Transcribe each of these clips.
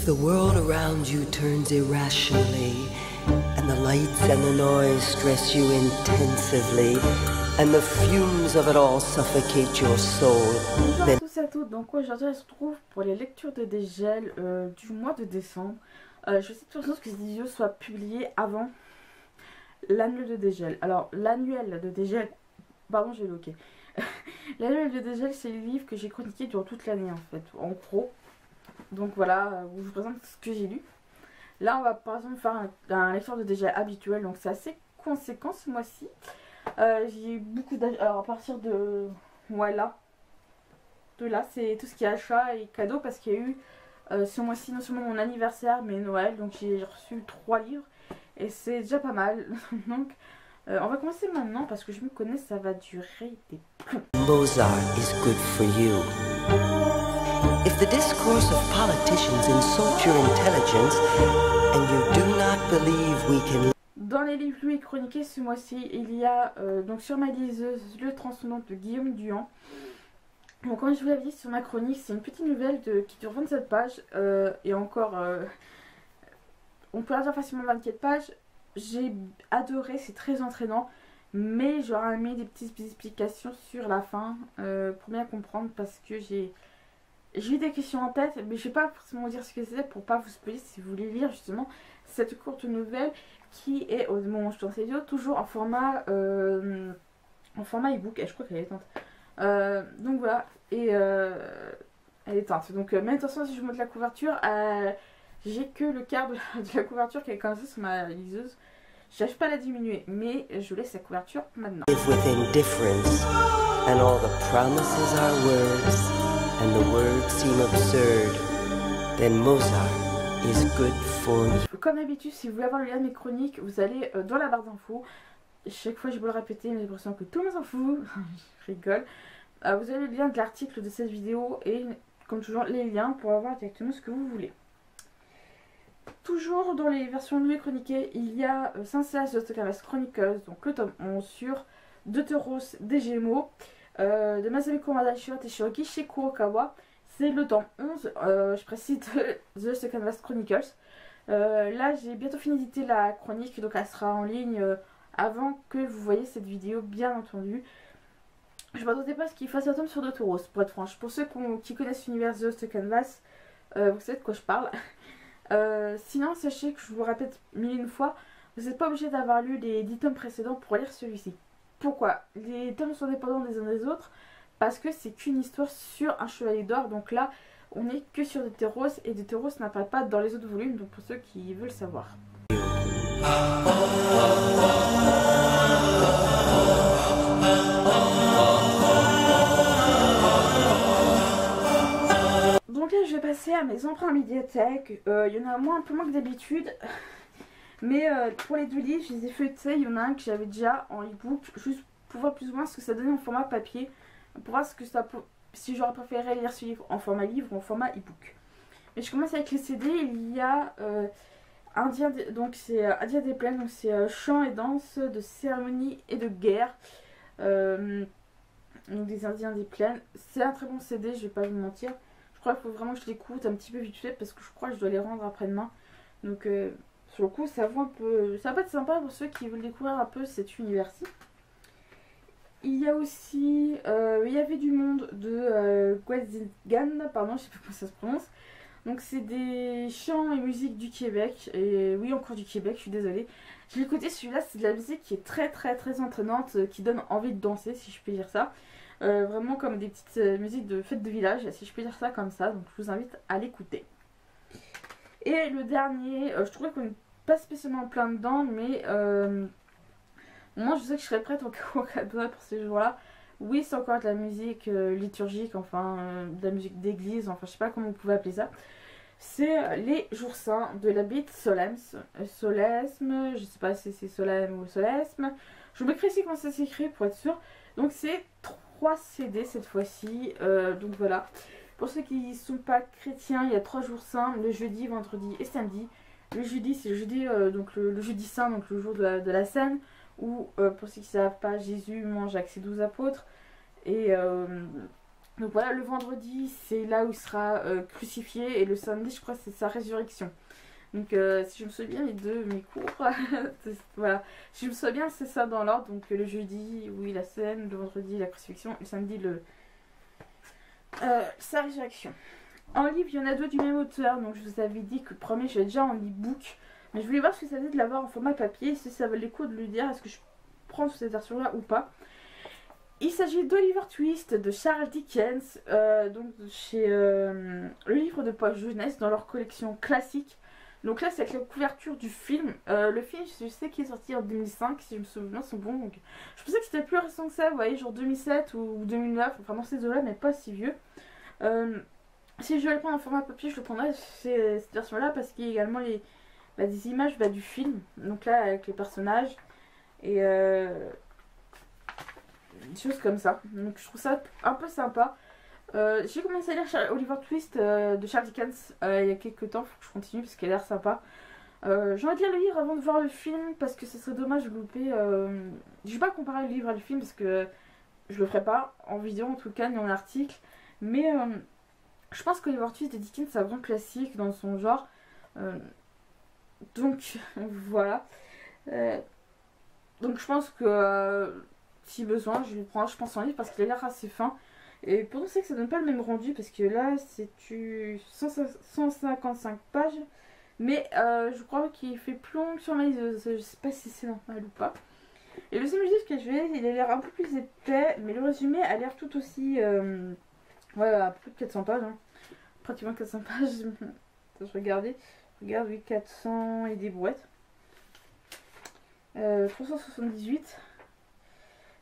If the world around you turns irrationally, and the lights and the noise stress you intensively, and the fumes of it all suffocate your soul, bonjour then... à tous et à toutes, donc aujourd'hui on se retrouve pour les lectures de dégel du mois de décembre. Je sais de toute façon que ces vidéos soient publiées avant l'annuel de dégel. Alors l'annuel de dégel, pardon j'ai loqué. L'annuel de dégel c'est les livres que j'ai chroniqués durant toute l'année en fait, en gros. Donc voilà, je vous présente ce que j'ai lu. Là on va par exemple faire un lecture de dégel habituel, donc c'est assez conséquent ce mois-ci. J'ai eu beaucoup d'achats, alors à partir de... voilà. De là c'est tout ce qui est achat et cadeau parce qu'il y a eu ce mois-ci non seulement mon anniversaire mais Noël, donc j'ai reçu 3 livres et c'est déjà pas mal. Donc on va commencer maintenant parce que je me connais, ça va durer des plombs. Mozart is good for you. If the discourse of politicians insult your intelligence and you do not believe we can... Dans les livres lus et chroniqués ce mois-ci, il y a donc sur ma liseuse Le Transcendant de Guillaume Duhan. Donc comme je vous l'avais dit sur ma chronique, c'est une petite nouvelle qui dure 27 pages et encore, on peut la dire facilement 24 pages. J'ai adoré, c'est très entraînant, mais j'aurais aimé des petites explications sur la fin pour bien comprendre parce que j'ai eu des questions en tête, mais je ne vais pas forcément vous dire ce que c'est pour pas vous spoiler si vous voulez lire justement cette courte nouvelle qui est au moment où je tourne cette vidéo toujours en format e-book, et je crois qu'elle est teinte. Donc voilà, et elle est teinte. Donc mais attention, si je monte la couverture, j'ai que le quart de la couverture qui est comme ça sur ma liseuse. J'arrive pas à la diminuer, mais je vous laisse la couverture maintenant. Live with indifference, and all the promises are words, and the words seem absurd, then Mozart is good for you. Comme d'habitude, si vous voulez avoir le lien de mes chroniques, vous allez dans la barre d'infos. Chaque fois je peux le répéter, mais j'ai l'impression que tout le monde s'en fout. Je rigole. Vous avez le lien de l'article de cette vidéo et comme toujours les liens pour avoir directement ce que vous voulez. Toujours dans les versions lues et chroniquées, il y a Saint-Césaire de Stokamas Chronicles, donc le tome 11 sur Deutéros des Gémeaux de Masami Kurumada Shiro Teshiroki chez Kurokawa. C'est le tome 11, je précise, de The Stokamas Chronicles. Là j'ai bientôt fini d'éditer la chronique, donc elle sera en ligne avant que vous voyez cette vidéo, bien entendu. Je ne m'attendais pas à ce qu'il fasse un tome sur Deutéros, pour être franche. Pour ceux qui connaissent l'univers The Lost Canvas, vous savez de quoi je parle. Sinon, sachez que je vous répète mille et une fois, vous n'êtes pas obligé d'avoir lu les 10 tomes précédents pour lire celui-ci. Pourquoi? Les tomes sont dépendants des uns des autres, parce que c'est qu'une histoire sur un chevalier d'or. Donc là, on n'est que sur Deutéros, et Deutéros n'apparaît pas dans les autres volumes, donc pour ceux qui veulent savoir. Donc là je vais passer à mes emprunts médiathèque. Il y en a un peu moins que d'habitude. Mais pour les deux livres, je les ai feuilletés. Il y en a un que j'avais déjà en e-book, juste pour voir plus ou moins ce que ça donnait en format papier. Pour voir ce que ça peut, si j'aurais préféré lire ce livre en format livre ou en format e-book. Mais je commence avec les CD. Il y a Indien, donc c'est Indien des plaines, donc c'est chant et danse de cérémonie et de guerre. Donc des Indiens des plaines. C'est un très bon CD, je vais pas vous mentir. Je crois qu'il faut vraiment que je l'écoute un petit peu vite fait parce que je crois que je dois les rendre après-demain. Donc sur le coup ça vaut un peu. Ça va être sympa pour ceux qui veulent découvrir un peu cet univers-ci. Il y a aussi Il y avait du monde de Guazigan, pardon, je sais pas comment ça se prononce. Donc c'est des chants et musiques du Québec. Et oui, encore du Québec, je suis désolée. Je l'ai écouté, celui-là, c'est de la musique qui est très entraînante, qui donne envie de danser, si je peux dire ça. Vraiment comme des petites musiques de fête de village, si je peux dire ça comme ça. Donc je vous invite à l'écouter. Et le dernier, je trouvais qu'on n'est pas spécialement plein dedans, mais moi je sais que je serais prête au cadeau pour ces jours-là. Oui, c'est encore de la musique liturgique, enfin de la musique d'église, enfin je sais pas comment vous pouvez appeler ça. C'est les jours saints de l'abbé Solesme, je sais pas si c'est Solesme ou Solesme. Je vous mettrai ici comment ça s'écrit pour être sûr. Donc c'est 3 CD cette fois-ci, donc voilà. Pour ceux qui ne sont pas chrétiens, il y a 3 jours saints, le jeudi, vendredi et samedi. Le jeudi, c'est le jeudi, donc le jeudi saint, donc le jour de la scène, où pour ceux qui ne savent pas, Jésus mange avec ses 12 apôtres. Et Donc voilà, le vendredi, c'est là où il sera crucifié, et le samedi, je crois, c'est sa résurrection. Donc si je me souviens bien, les deux, mes cours, voilà. Si je me souviens bien, c'est ça dans l'ordre. Donc le jeudi, oui, la scène, le vendredi, la crucifixion, le samedi, sa résurrection. En livre, il y en a deux du même auteur. Donc je vous avais dit que le premier, je l'ai déjà en e-book. Mais je voulais voir ce que ça dit de l'avoir en format papier, si ça valait le coup de lui dire est-ce que je prends cette version-là ou pas. Il s'agit d'Oliver Twist de Charles Dickens, donc chez le livre de poche jeunesse dans leur collection classique. Donc là, c'est avec la couverture du film. Le film, je sais qu'il est sorti en 2005, si je me souviens, sont bons. Donc, je pensais que c'était plus récent que ça, vous voyez, genre 2007 ou 2009, enfin dans ces eaux-là, mais pas si vieux. Si je vais le prendre en format papier, je le prendrai cette version-là parce qu'il y a également des images du film. Donc là, avec les personnages et des choses comme ça. Donc je trouve ça un peu sympa. J'ai commencé à lire Oliver Twist de Charles Dickens il y a quelques temps. Faut que je continue parce qu'elle a l'air sympa. J'ai envie de le lire avant de voir le film parce que ce serait dommage de louper. Je vais pas comparer le livre à le film parce que je le ferai pas en vidéo en tout cas ni en article. Mais je pense qu'Oliver Twist de Dickens c'est un grand classique dans son genre. Donc voilà. Donc je pense que si besoin, je vais le prendre, je pense, en livre parce qu'il a l'air assez fin. Et pourtant, c'est que ça donne pas le même rendu parce que là, c'est 155 pages. Mais je crois qu'il fait plus long que sur ma liseuse. Je sais pas si c'est normal ou pas. Et le deuxième livre que je vais, il a l'air un peu plus épais, mais le résumé a l'air tout aussi. Ouais, à peu près de 400 pages. Hein. Pratiquement 400 pages. Je regardais. Regarde, oui, 400 et des brouettes. 378.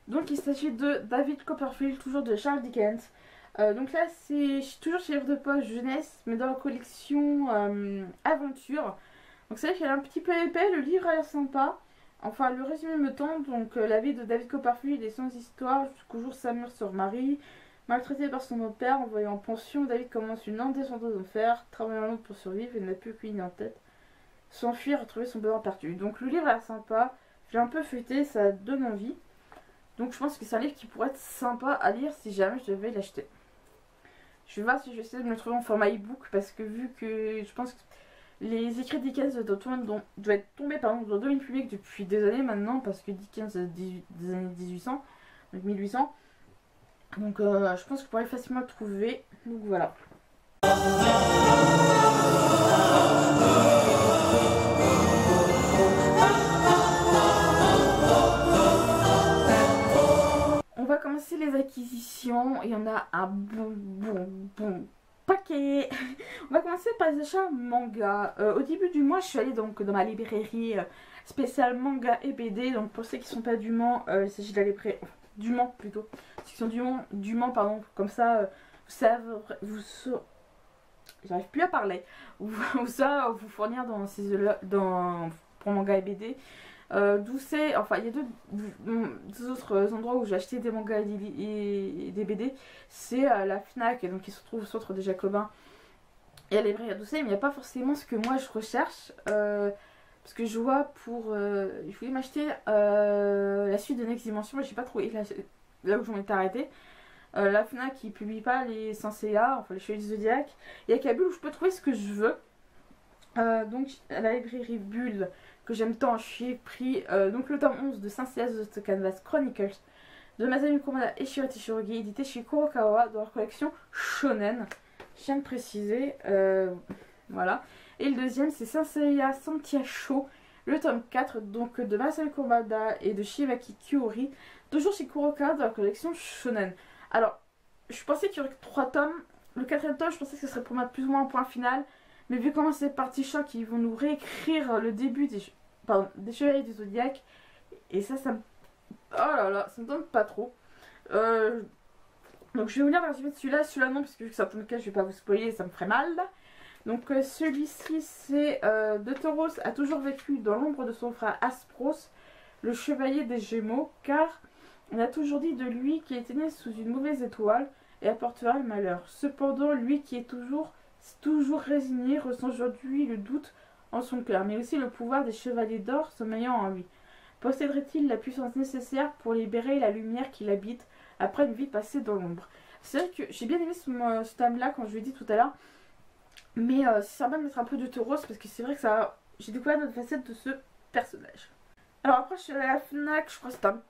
Donc il s'agit de David Copperfield, toujours de Charles Dickens. Donc là c'est toujours chez Livre de poche jeunesse, mais dans la collection aventure. Donc c'est vrai qu'il est un petit peu épais, le livre a l'air sympa. Enfin le résumé me tente, donc la vie de David Copperfield est sans histoire jusqu'au jour sa mère se remarie. Maltraité par son beau-père, envoyé en pension, David commence une lente descente aux enfers, travaille en Londres pour survivre et n'a plus qu'une idée en tête. S'enfuir, retrouver son bonheur perdu. Donc le livre a l'air sympa, je l'ai un peu feuilleté, ça donne envie. Donc je pense que c'est un livre qui pourrait être sympa à lire si jamais je devais l'acheter. Je vais voir si je vais essayer de me le trouver en format e-book parce que vu que je pense que les écrits de Dickens doivent être tombés dans le domaine public depuis des années maintenant parce que Dickens des années 1800, donc 1800. Donc je pense que je pourrais facilement le trouver. Donc voilà. On va commencer les acquisitions. Il y en a un bon paquet. On va commencer par les achats manga. Au début du mois, je suis allée donc dans ma librairie spéciale manga et BD. Donc pour ceux qui ne sont pas du Mans, il s'agit de la librairie du Mans plutôt. Ceux qui sont du Mans, pardon. Comme ça, j'arrive plus à parler. Ça vous fournir pour manga et BD. D'où c'est, enfin il y a deux autres endroits où j'ai acheté des mangas et des BD, c'est la FNAC, donc qui se trouve au centre des Jacobins et à la librairie Doucet, mais il n'y a pas forcément ce que moi je recherche, parce que je vois je voulais m'acheter la suite de Next Dimension, mais j'ai pas trouvé là où j'en étais arrêtée. La FNAC qui publie pas les Saint Seiya, enfin les Chevaliers du Zodiac, et à Kaboul où je peux trouver ce que je veux. Donc à la librairie Bulle que j'aime tant, j'ai pris donc le tome 11 de Saint Seiya The Canvas Chronicles de Masami Kurumada et Shiro Tetsugori, édité chez Kurokawa dans leur collection Shonen. Je viens de préciser, voilà. Et le deuxième c'est Saint Seiya Santia Sho, le tome 4 donc de Masami Kurumada et de Shibaki Kyori, toujours chez Kurokawa dans leur collection Shonen. Alors, je pensais qu'il y aurait 3 tomes. Le 4e tome, je pensais que ce serait pour mettre plus ou moins un point final. Mais vu comment c'est parti choc, ils vont nous réécrire le début des Chevaliers du Zodiac. Et ça me... Oh là là, ça me tente pas trop. Donc je vais vous lire le résumé de celui-là non, parce que vu que c'est un tome lequel je vais pas vous spoiler, ça me ferait mal. Donc celui-ci, c'est De Tauros a toujours vécu dans l'ombre de son frère Aspros, le chevalier des Gémeaux, car... on a toujours dit de lui qu'il était né sous une mauvaise étoile et apportera le malheur. Cependant, lui qui est toujours résigné ressent aujourd'hui le doute en son cœur, mais aussi le pouvoir des chevaliers d'or sommeillant en lui. Posséderait-il la puissance nécessaire pour libérer la lumière qui l'habite après une vie passée dans l'ombre? C'est vrai que j'ai bien aimé ce thème-là quand je lui ai dit tout à l'heure. Mais c'est sympa de mettre un peu de taureau parce que c'est vrai que ça, j'ai découvert notre facette de ce personnage. Alors après je suis allée à la FNAC, je crois que c'était un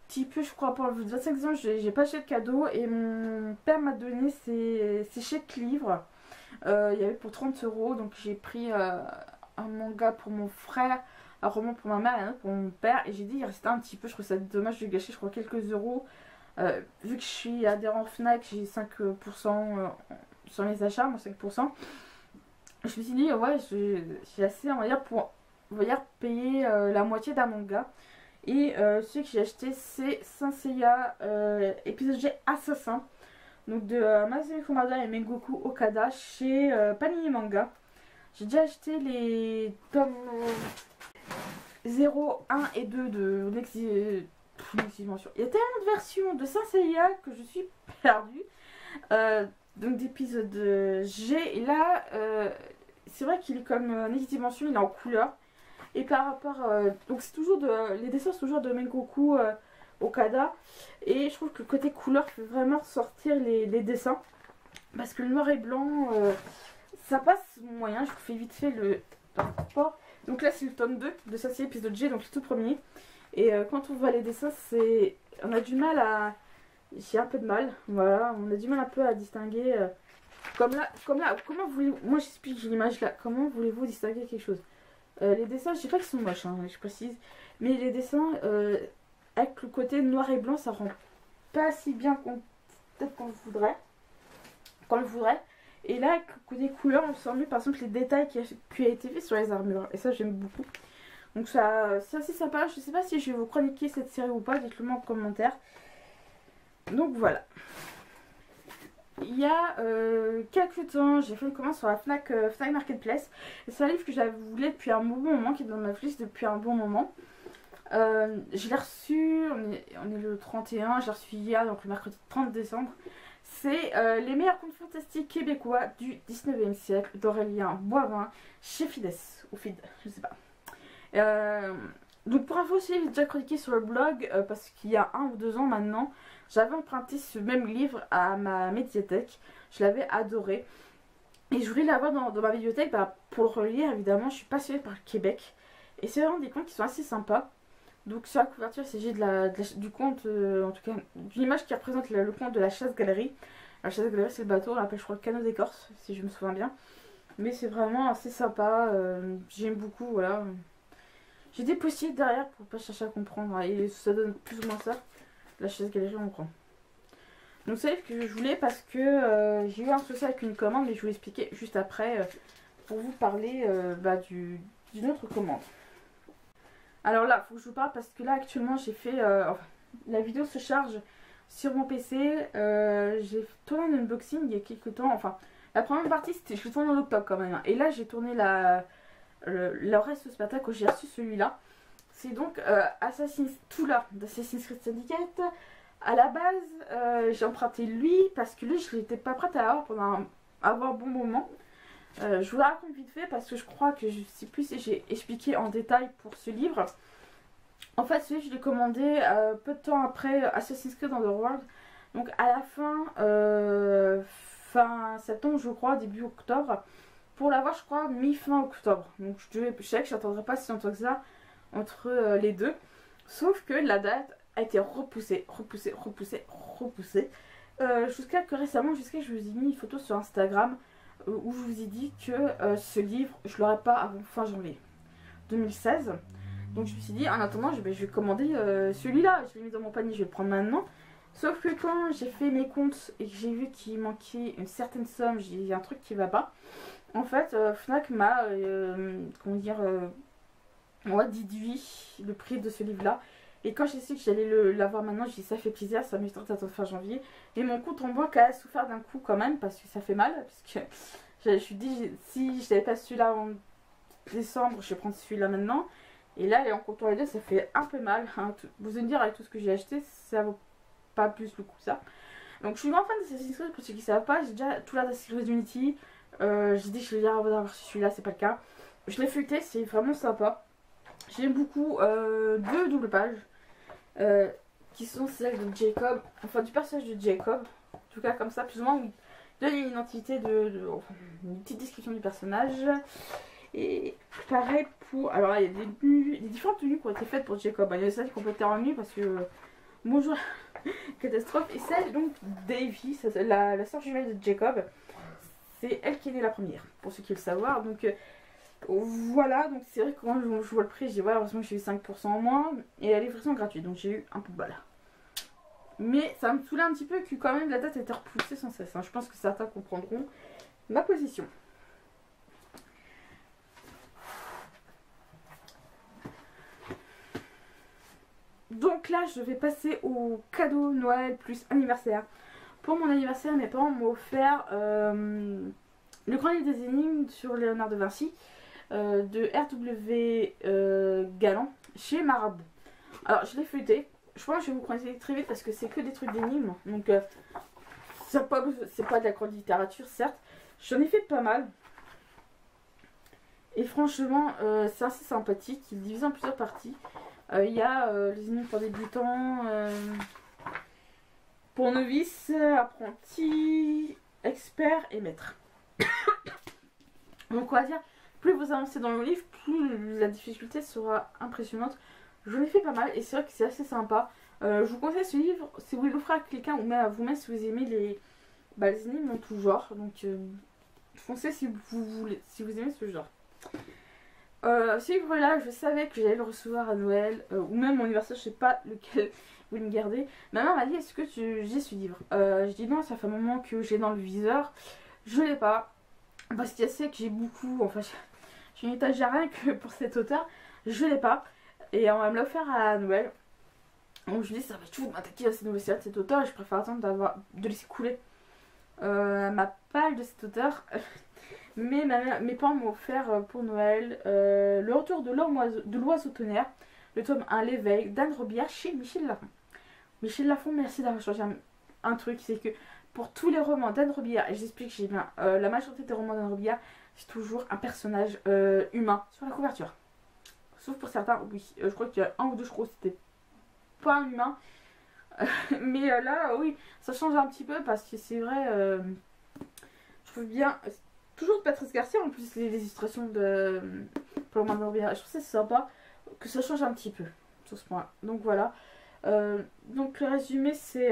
petit peu, je crois pour le 25 ans, j'ai pas acheté de cadeau et mon père m'a donné ses chèques livres. Il y avait pour 30 €, donc j'ai pris un manga pour mon frère, un roman pour ma mère et un autre pour mon père. Et j'ai dit il restait un petit peu, je trouve ça dommage de gâcher, je crois quelques euros. Vu que je suis adhérent FNAC, j'ai 5% sur mes achats, moi 5%. Je me suis dit ouais j'ai assez on va dire pour payer la moitié d'un manga. Et celui que j'ai acheté c'est Saint Seiya épisode G Assassin, donc de Masami Kurumada et Mengoku Okada chez Panini Manga. J'ai déjà acheté les tomes 0, 1 et 2 de Next-Dimension. Il y a tellement de versions de Saint Seiya que je suis perdue. Donc d'épisode G. Et là, c'est vrai qu'il est comme Next-Dimension, il est en couleur. Et par rapport. Donc c'est toujours les dessins sont toujours de Mengoku Okada. Et je trouve que le côté couleur fait vraiment ressortir les dessins. Parce que le noir et blanc, ça passe moyen. Je vous fais vite fait le rapport. Donc là c'est le tome 2 de Saint Seiya épisode G, donc le tout premier. Et quand on voit les dessins, on a du mal à. J'ai un peu de mal, voilà, on a du mal un peu à distinguer. Comme là, comment voulez-vous. Moi j'explique l'image là, comment voulez-vous distinguer quelque chose? Les dessins, je sais pas qu'ils sont moches, hein, je précise, mais les dessins avec le côté noir et blanc, ça rend pas si bien peut-être qu'on le voudrait. Et là, avec le côté couleur, on sent mieux par exemple les détails qui a été fait sur les armures. Et ça, j'aime beaucoup. Donc ça, c'est assez sympa. Je sais pas si je vais vous chroniquer cette série ou pas, dites-le moi en commentaire. Donc voilà. Il y a quelques temps, j'ai fait une commande sur la FNAC Marketplace. C'est un livre que j'avais voulu depuis un bon moment, qui est dans ma liste depuis un bon moment. Je l'ai reçu, on est le 31, je l'ai reçu hier, donc le mercredi 30 décembre. C'est les meilleurs contes fantastiques québécois du 19e siècle d'Aurélien Boivin chez Fides, ou Fid, je sais pas. Donc pour info aussi, j'ai déjà chroniqué sur le blog parce qu'il y a 1 ou 2 ans maintenant, j'avais emprunté ce même livre à ma médiathèque. Je l'avais adoré. Et je voulais l'avoir dans ma bibliothèque pour le relire évidemment. Je suis passionnée par le Québec. Et c'est vraiment des contes qui sont assez sympas. Donc sur la couverture, il s'agit du conte, en tout cas d'une image qui représente le conte de la chasse-galerie. La chasse-galerie c'est le bateau, on l'appelle je crois le canot d'écorce si je me souviens bien. Mais c'est vraiment assez sympa, j'aime beaucoup, voilà. J'ai des post-it derrière pour pas chercher à comprendre, et ça donne plus ou moins ça. La chasse-galerie on prend. Donc c'est ce que je voulais parce que j'ai eu un souci avec une commande, mais je vous l'expliquer juste après pour vous parler d'une autre commande. Alors là, il faut que je vous parle parce que là actuellement j'ai fait, la vidéo se charge sur mon PC, j'ai tourné un unboxing il y a quelques temps, enfin la première partie c'était, je l'ai tourné en octobre quand même, hein, et là j'ai tourné le reste ce matin quand j'ai reçu celui-là. C'est donc Toula d'Assassin's Creed Syndicate. À la base, j'ai emprunté lui parce que lui je n'étais pas prête à l'avoir pendant un bon moment. Je vous la raconte vite fait parce que je crois que je sais plus si j'ai expliqué en détail pour ce livre. En fait, celui je l'ai commandé peu de temps après Assassin's Creed Underworld. Donc à la fin septembre je crois, début octobre. Pour l'avoir je crois mi-fin octobre. Donc je sais que je n'attendrai pas si longtemps que ça entre les deux. Sauf que la date a été repoussée. Jusqu'à que récemment, je vous ai mis une photo sur Instagram où je vous ai dit que ce livre, je l'aurais pas avant fin janvier 2016. Donc je me suis dit, en attendant, je vais commander celui-là. Je l'ai mis dans mon panier, je vais le prendre maintenant. Sauf que quand j'ai fait mes comptes et que j'ai vu qu'il manquait une certaine somme, j'ai dit un truc qui va pas. En fait, Fnac m'a, déduit le prix de ce livre-là. Et quand j'ai su que j'allais l'avoir maintenant, j'ai dit ça fait plaisir, ça m'étonne d'attendre fin janvier. Et mon compte en banque a souffert d'un coup quand même, parce que ça fait mal. Parce que je me suis dit, si je n'avais pas celui-là en décembre, je vais prendre celui-là maintenant. Et là, en comptant les deux, ça fait un peu mal. Hein. Vous allez me dire, avec tout ce que j'ai acheté, ça vaut pas plus le coup ça. Donc je suis vraiment fan de Assassin's Creed, pour ceux qui ne savent pas. J'ai déjà tout l'Assassin's Creed Unity. J'ai dit que je l'ai déjà avoir celui-là, c'est pas le cas. Je l'ai feuilleté, c'est vraiment sympa. J'aime beaucoup deux doubles pages qui sont celles de Jacob, enfin du personnage de Jacob. En tout cas comme ça, plus ou moins, où il donne une identité enfin, une petite description du personnage. Et pareil pour... Alors là, il y a des différentes tenues qui ont été faites pour Jacob. Il y a celle qui ont été en nu parce que... bonjour, catastrophe. Et celle, donc, Davy, la sœur jumelle de Jacob, c'est elle qui est née la première, pour ceux qui veulent savoir. Donc, voilà. Donc, c'est vrai que quand je vois le prix, je dis, ouais, heureusement que j'ai eu 5% en moins. Et la livraison gratuite. Donc, j'ai eu un peu de balle. Mais ça me saoulait un petit peu que quand même la date était repoussée sans cesse. Hein. Je pense que certains comprendront ma position. Donc là, je vais passer au cadeau Noël plus anniversaire. Pour mon anniversaire, mes parents m'ont offert le grand livre des énigmes sur Léonard de Vinci de R.W. Galland chez Marabout. Alors, je l'ai feuilleté. Je pense que je vais vous conseiller très vite parce que c'est que des trucs d'énigmes. Donc, c'est pas de la grande littérature, certes. J'en ai fait pas mal. Et franchement, c'est assez sympathique. Il est divisé en plusieurs parties. Il y a les énigmes pour débutants, pour novices, apprentis, experts et maîtres. Donc on va dire, plus vous avancez dans le livre, plus la difficulté sera impressionnante. Je l'ai fait pas mal et c'est vrai que c'est assez sympa. Je vous conseille ce livre si vous voulez l'offrir à quelqu'un ou même à vous-même si vous aimez les énigmes en tout genre. Donc foncez si vous aimez ce genre. Ce livre-là, je savais que j'allais le recevoir à Noël ou même mon anniversaire, je sais pas lequel vous me gardez. Ma mère m'a dit, est-ce que j'ai ce livre? Je dis non, ça fait un moment que j'ai dans le viseur. Je l'ai pas. Parce qu'il sait que j'ai beaucoup, enfin j'ai une étagère rien que pour cet auteur. Je l'ai pas. Et on va me l'offrir à Noël. Donc je dis, ça va toujours m'attaquer à cette nouvelle série de cet auteur et je préfère attendre de laisser couler ma palle de cet auteur. Mais mes parents m'ont offert pour Noël le retour de l'oiseau tonnerre, le tome 1, l'éveil, d'Anne Robillard chez Michel Lafon. Michel Lafon, merci d'avoir changé un truc, c'est que pour tous les romans d'Anne Robillard, et j'explique, j'ai bien, la majorité des romans d'Anne Robillard, c'est toujours un personnage humain sur la couverture. Sauf pour certains, oui, je crois qu'il y a un ou deux, je crois que c'était pas un humain. Mais là, oui, ça change un petit peu parce que c'est vrai, je trouve bien... Toujours de Patrice Garcia, en plus les illustrations de pour le roman d'Anne Robillard. Je trouve ça sympa que ça change un petit peu sur ce point. Donc voilà. Donc le résumé c'est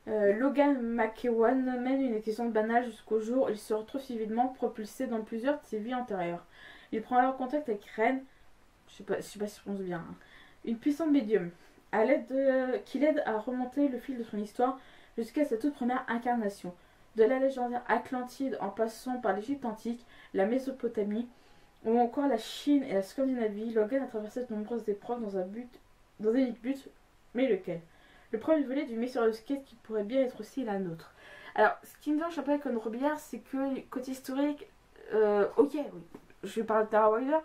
Logan McEwan mène une existence banale jusqu'au jour où il se retrouve subitement propulsé dans plusieurs de ses vies antérieures. Il prend alors contact avec Ren, je sais pas si je prononce bien, hein, une puissante médium, qui l'aide à remonter le fil de son histoire jusqu'à sa toute première incarnation. De la légendaire Atlantide en passant par l'Égypte antique, la Mésopotamie ou encore la Chine et la Scandinavie, Logan a traversé de nombreuses épreuves dans un unique but, mais lequel? Le premier volet du mystérieux skate qui pourrait bien être aussi la nôtre. Alors, ce qui me dérange un peu avec Anne Robillard, c'est que côté historique, ok, oui, je vais parler de Tara Wilder,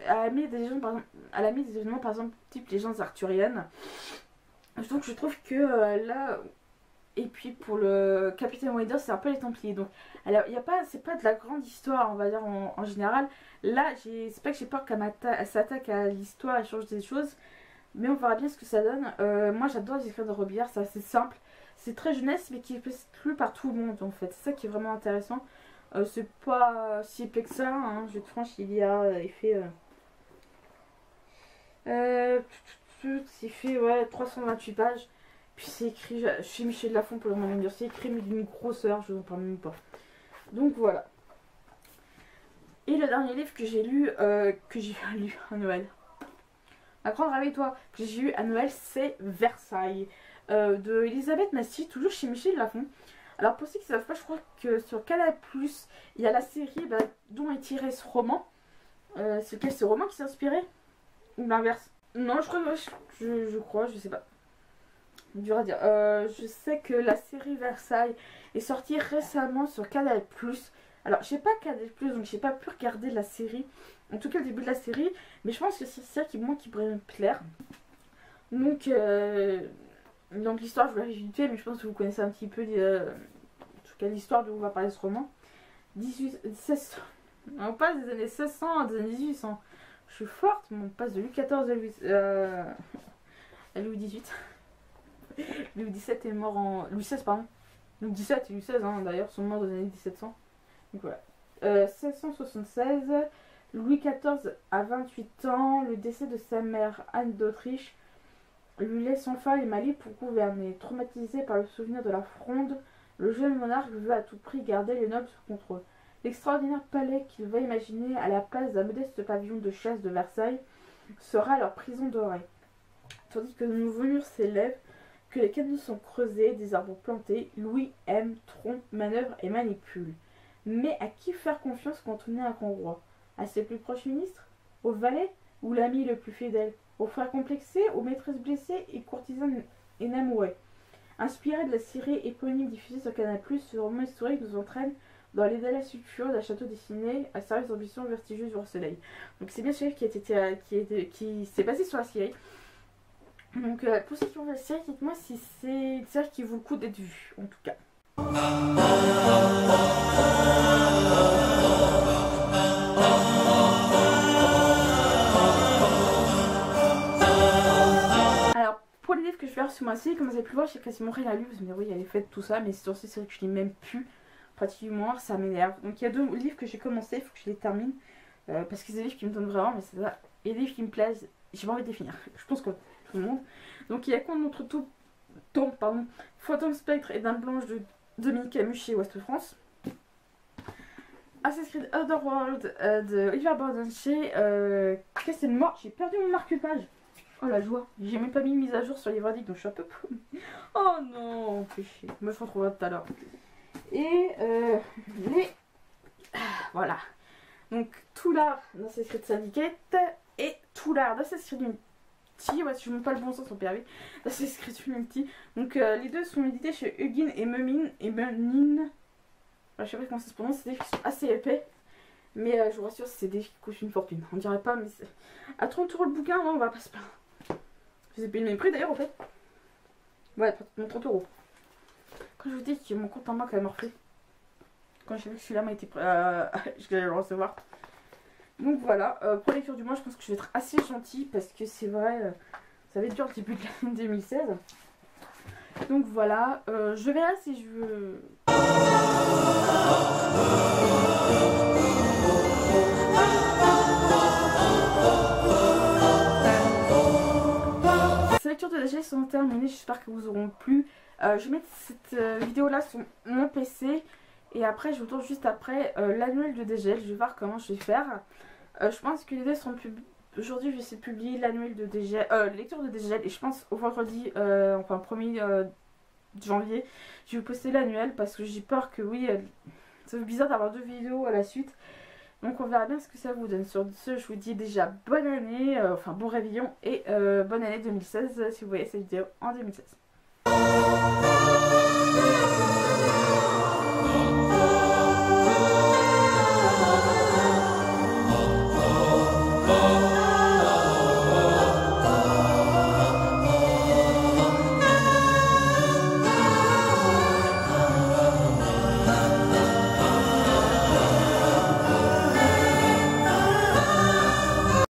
elle a mis des événements, par exemple, type légendes arthuriennes. Donc je trouve que là... Et puis pour le Capitaine Wilder, c'est un peu les Templiers. Donc, c'est pas de la grande histoire, on va dire en général. Là, c'est pas que j'ai peur qu'elle s'attaque à l'histoire et change des choses. Mais on verra bien ce que ça donne. Moi, j'adore les écrits de Robillard, c'est assez simple. C'est très jeunesse, mais qui est lu par tout le monde en fait. C'est ça qui est vraiment intéressant. C'est pas si épais que ça. Hein. Je vais être franche, il fait ouais, 328 pages. Puis c'est écrit chez Michel Lafon pour le moment dire, c'est écrit mais d'une grosseur, je vous en parle même pas. Donc voilà. Et le dernier livre que j'ai lu à Noël. Ma grande réveille-toi que j'ai lu à Noël, c'est Versailles de Elisabeth Massy, toujours chez Michel Lafon. Alors pour ceux qui ne savent pas, je crois que sur Canal+, il y a la série dont est tiré ce roman. C'est quel ce roman qui s'est inspiré? Ou l'inverse? Non, je crois, je sais pas. Dur à dire. Je sais que la série Versailles est sortie récemment sur Canal+. Alors, j'ai pas Canal+, donc j'ai pas pu regarder la série. En tout cas, le début de la série. Mais je pense que c'est ça qui pourrait me plaire. Donc l'histoire, je vais résumer, mais je pense que vous connaissez un petit peu en tout cas l'histoire dont on va parler de ce roman. On passe des années 1600 à des années 1800. Je suis forte, mais on passe de Louis XIV à Louis XVIII. Louis XVII est mort en... Louis XVI, pardon. Louis XVII et Louis XVI, hein, d'ailleurs, sont morts dans les années 1700. Donc voilà. 1676, Louis XIV a 28 ans. Le décès de sa mère, Anne d'Autriche, lui laisse enfin les Mali pour gouverner. Traumatisé par le souvenir de la Fronde, le jeune monarque veut à tout prix garder les nobles sous contrôle. L'extraordinaire palais qu'il va imaginer à la place d'un modeste pavillon de chasse de Versailles sera leur prison dorée. Tandis que de nouveaux murs s'élèvent, que les canaux sont creusés, des arbres plantés, Louis aime, trompe, manœuvre et manipule. Mais à qui faire confiance quand on est un grand roi? À ses plus proches ministres? Au valet? Ou l'ami le plus fidèle? Aux frères complexés? Aux maîtresses blessées et courtisanes énamorées? Inspiré de la série éponyme diffusée sur Canal+, ce roman historique nous entraîne dans les dalles sulfureuses d'un château dessiné à service d'ambition vertigeuse du roi soleil. Donc c'est bien sûr qui s'est basé sur la série. Donc pour ceux qui ont vu la série, dites-moi si c'est une série qui vaut le coup d'être vue, en tout cas. Alors pour les livres que je vais faire ce mois-ci, comme vous avez pu voir, j'ai quasiment rien lu. Vous me direz oui, elle est faite tout ça, mais c'est sur ces séries que je lis même plus. Pratiquement, ça m'énerve. Donc il y a 2 livres que j'ai commencé, il faut que je les termine. Parce que c'est des livres qui me donnent vraiment, mais c'est ça. Et des livres qui me plaisent, j'ai pas envie de les finir. Je pense que tout le monde. Donc il y a Conte notre ton, pardon, Fantôme Spectre et Dame Blanche de Dominique Camus chez Ouest France. Assassin's Creed Otherworld de Oliver Borden chez Christian Mort. J'ai perdu mon marque-page. Oh la joie. J'ai même pas mis mise à jour sur les verdicts, donc je suis un peu paumée. Oh non, fait chier. Je me fais retrouver tout à l'heure. Et voilà. Donc tout l'art d'Assassin's Creed Syndicate et tout l'art d'Assassin's Creed Unity. Ouais, si je ne monte pas le bon sens en PRV. Assassin's Creed Unity. Donc les deux sont édités chez Hugin et Mumin. Je sais pas comment ça se prononce, c'est des qui sont assez épais. Mais je vous rassure, c'est des qui coûtent une fortune. On dirait pas, mais c'est. À 30 € le bouquin, non, on va pas se plaindre. Je les ai payé le même prix d'ailleurs en fait. Ouais, pratiquement 30 €. Quand je vous dis que mon compte en banque a morflé. Quand j'ai vu que celui-là m'a été je vais le recevoir. Donc voilà, pour les lecture du mois, je pense que je vais être assez gentille parce que c'est vrai, ça va être dur le début de l'année 2016. Donc voilà, je verrai si je veux. Ces lectures de DGL sont terminées, j'espère que vous auront plu. Je vais mettre cette vidéo là sur mon PC. Et après, je vous tourne juste après l'annuel de DGL. Je vais voir comment je vais faire. Je pense que les deux seront publiés. Aujourd'hui, je vais essayer de publier l'annuel de DGL, lecture de DGL. Et je pense au vendredi, enfin 1er janvier, je vais poster l'annuel. Parce que j'ai peur que oui, ça fait bizarre d'avoir 2 vidéos à la suite. Donc on verra bien ce que ça vous donne. Sur ce, je vous dis déjà bonne année, enfin bon réveillon. Et bonne année 2016 si vous voyez cette vidéo en 2016.